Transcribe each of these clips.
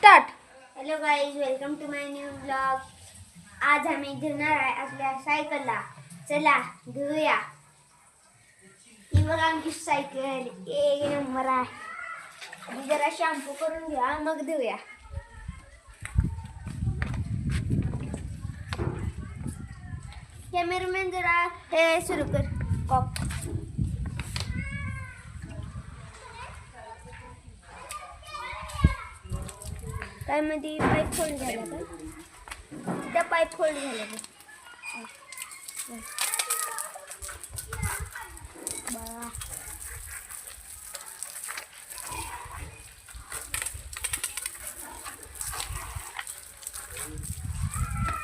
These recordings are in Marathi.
Start. Hello guys, welcome to my new blog. आज आम्ही धुणार आहे आपल्या सायकलला. चला धुया. ही बघा आमची सायकल एक नंबर आहे. जरा शॅम्पू करून घ्या मग धुया. कॅमेरामॅन जरा हे सुरू कर. कॉप काय मध्ये पाईप फोल्ड झाला का? त्या पाईप फोल्ड झाला का?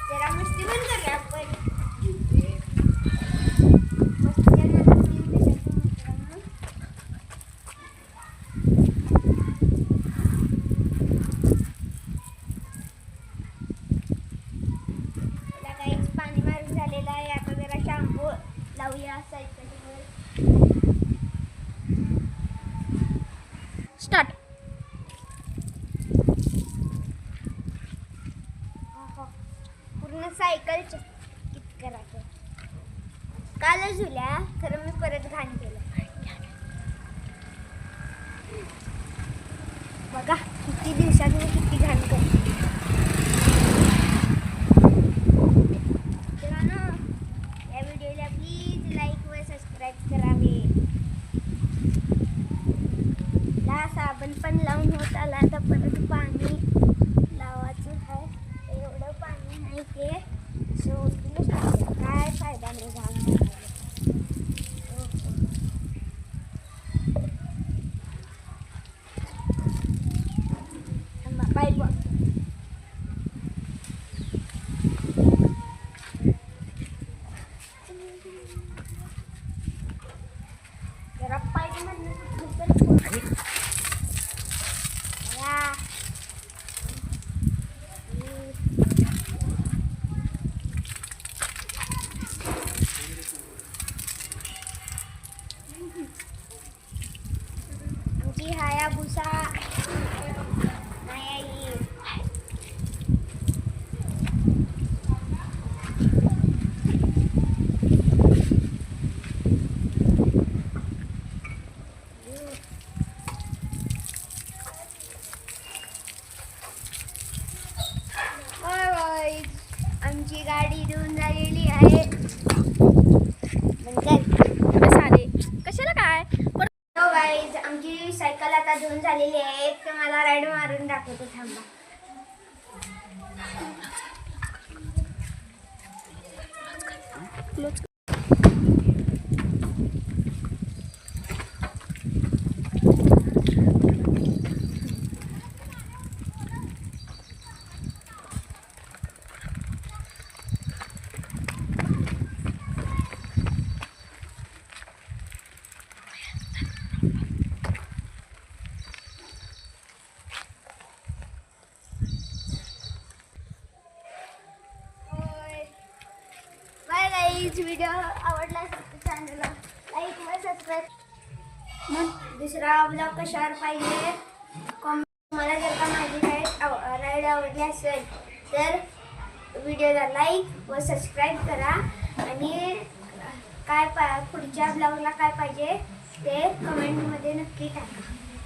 जरा मस्ती बंद करूया आपण. पाणी मारून झालेलं आहे. आता जरा शॅम्पू लावूया सायकलीवर. स्टार्ट. पूर्ण सायकल किती करायचं. कालच झुल्या खरं मी परत घाण केलं. बघा किती दिवसात मी किती घाण करते. या व्हिडिओला प्लीज लाईक व सबस्क्राईब करावे. साबण पण लावून होत आला. आता परत पाणी लावायचं आहे. एवढं पाणी आहे ते सोडूनच टाकलं. काय फायदा नाही घाण. पाईप जरा पाईप मधून आमची हायाबुसा नाही आई. आमची गाडी धुवून झालेली आहे. कशाला काय? हो गाईज, आमची सायकल आता धुवून झालेली आहे. तर मला राईड मारून दाखवतो. थांबा. बाय गाईज, व्हिडिओ आवडला असेल तर चॅनलला लाईक व सबस्क्राईब. मग दुसरा ब्लॉग कशावर पाहिजे कॉमेंट. मला जर का माझी राईड आवडली असेल तर व्हिडिओला लाईक व सबस्क्राईब करा. आणि काय पुढच्या ब्लॉगला काय पाहिजे ते कमेंटमध्ये नक्की टाका.